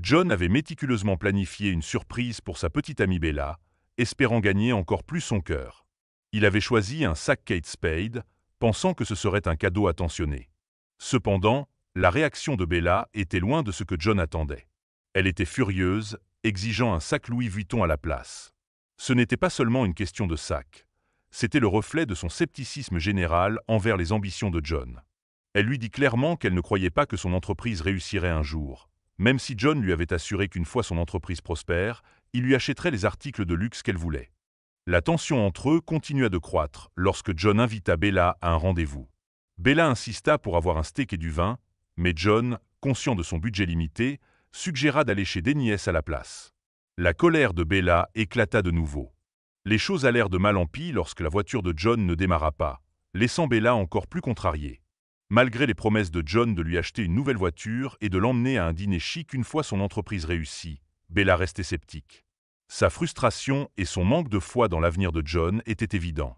John avait méticuleusement planifié une surprise pour sa petite amie Bella, espérant gagner encore plus son cœur. Il avait choisi un sac Kate Spade, pensant que ce serait un cadeau attentionné. Cependant, la réaction de Bella était loin de ce que John attendait. Elle était furieuse, exigeant un sac Louis Vuitton à la place. Ce n'était pas seulement une question de sac. C'était le reflet de son scepticisme général envers les ambitions de John. Elle lui dit clairement qu'elle ne croyait pas que son entreprise réussirait un jour, même si John lui avait assuré qu'une fois son entreprise prospère, il lui achèterait les articles de luxe qu'elle voulait. La tension entre eux continua de croître lorsque John invita Bella à un rendez-vous. Bella insista pour avoir un steak et du vin, mais John, conscient de son budget limité, suggéra d'aller chez Dennis à la place. La colère de Bella éclata de nouveau. Les choses allèrent de mal en pis lorsque la voiture de John ne démarra pas, laissant Bella encore plus contrariée. Malgré les promesses de John de lui acheter une nouvelle voiture et de l'emmener à un dîner chic une fois son entreprise réussie, Bella restait sceptique. Sa frustration et son manque de foi dans l'avenir de John étaient évidents.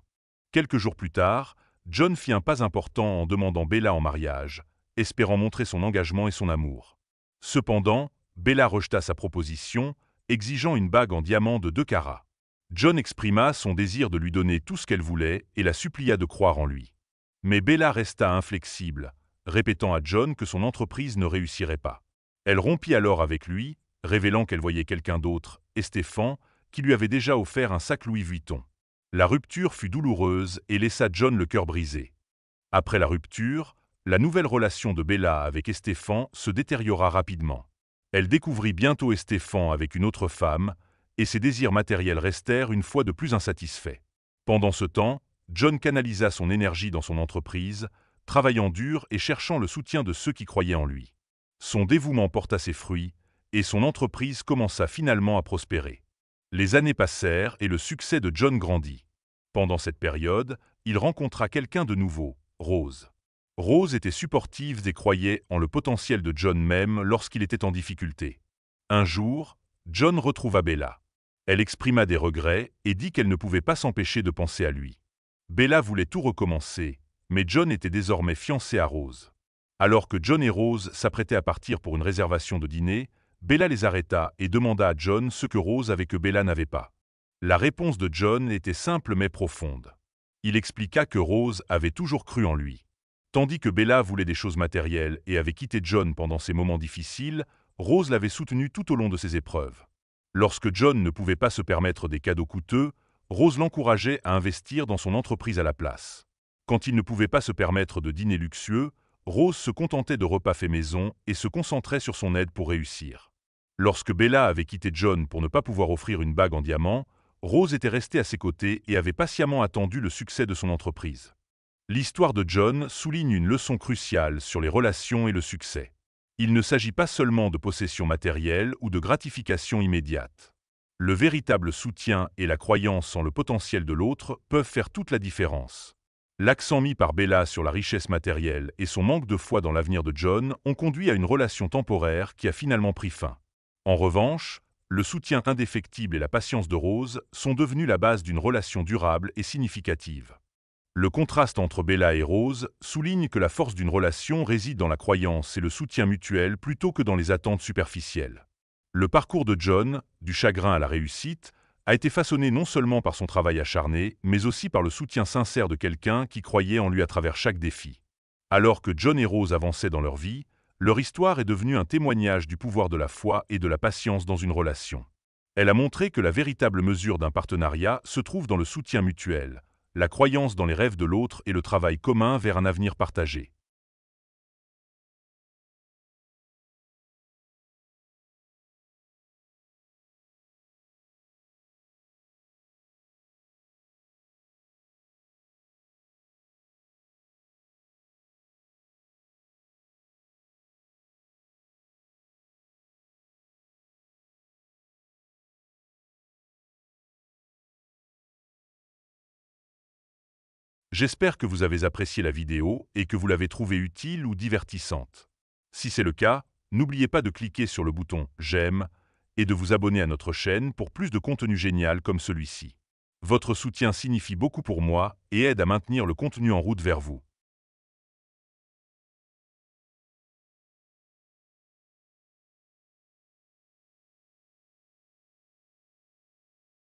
Quelques jours plus tard, John fit un pas important en demandant Bella en mariage, espérant montrer son engagement et son amour. Cependant, Bella rejeta sa proposition, exigeant une bague en diamant de 2 carats. John exprima son désir de lui donner tout ce qu'elle voulait et la supplia de croire en lui. Mais Bella resta inflexible, répétant à John que son entreprise ne réussirait pas. Elle rompit alors avec lui, révélant qu'elle voyait quelqu'un d'autre, Estefan, qui lui avait déjà offert un sac Louis Vuitton. La rupture fut douloureuse et laissa John le cœur brisé. Après la rupture, la nouvelle relation de Bella avec Estefan se détériora rapidement. Elle découvrit bientôt Estefan avec une autre femme, et ses désirs matériels restèrent une fois de plus insatisfaits. Pendant ce temps, John canalisa son énergie dans son entreprise, travaillant dur et cherchant le soutien de ceux qui croyaient en lui. Son dévouement porta ses fruits, et son entreprise commença finalement à prospérer. Les années passèrent et le succès de John grandit. Pendant cette période, il rencontra quelqu'un de nouveau, Rose. Rose était supportive et croyait en le potentiel de John même lorsqu'il était en difficulté. Un jour, John retrouva Bella. Elle exprima des regrets et dit qu'elle ne pouvait pas s'empêcher de penser à lui. Bella voulait tout recommencer, mais John était désormais fiancé à Rose. Alors que John et Rose s'apprêtaient à partir pour une réservation de dîner, Bella les arrêta et demanda à John ce que Rose avait que Bella n'avait pas. La réponse de John était simple mais profonde. Il expliqua que Rose avait toujours cru en lui. Tandis que Bella voulait des choses matérielles et avait quitté John pendant ses moments difficiles, Rose l'avait soutenu tout au long de ses épreuves. Lorsque John ne pouvait pas se permettre des cadeaux coûteux, Rose l'encourageait à investir dans son entreprise à la place. Quand il ne pouvait pas se permettre de dîner luxueux, Rose se contentait de repas faits maison et se concentrait sur son aide pour réussir. Lorsque Bella avait quitté John pour ne pas pouvoir offrir une bague en diamant, Rose était restée à ses côtés et avait patiemment attendu le succès de son entreprise. L'histoire de John souligne une leçon cruciale sur les relations et le succès. Il ne s'agit pas seulement de possessions matérielles ou de gratification immédiate. Le véritable soutien et la croyance en le potentiel de l'autre peuvent faire toute la différence. L'accent mis par Bella sur la richesse matérielle et son manque de foi dans l'avenir de John ont conduit à une relation temporaire qui a finalement pris fin. En revanche, le soutien indéfectible et la patience de Rose sont devenus la base d'une relation durable et significative. Le contraste entre Bella et Rose souligne que la force d'une relation réside dans la croyance et le soutien mutuel plutôt que dans les attentes superficielles. Le parcours de John, du chagrin à la réussite, a été façonné non seulement par son travail acharné, mais aussi par le soutien sincère de quelqu'un qui croyait en lui à travers chaque défi. Alors que John et Rose avançaient dans leur vie, leur histoire est devenue un témoignage du pouvoir de la foi et de la patience dans une relation. Elle a montré que la véritable mesure d'un partenariat se trouve dans le soutien mutuel, la croyance dans les rêves de l'autre et le travail commun vers un avenir partagé. J'espère que vous avez apprécié la vidéo et que vous l'avez trouvée utile ou divertissante. Si c'est le cas, n'oubliez pas de cliquer sur le bouton « J'aime » et de vous abonner à notre chaîne pour plus de contenu génial comme celui-ci. Votre soutien signifie beaucoup pour moi et aide à maintenir le contenu en route vers vous.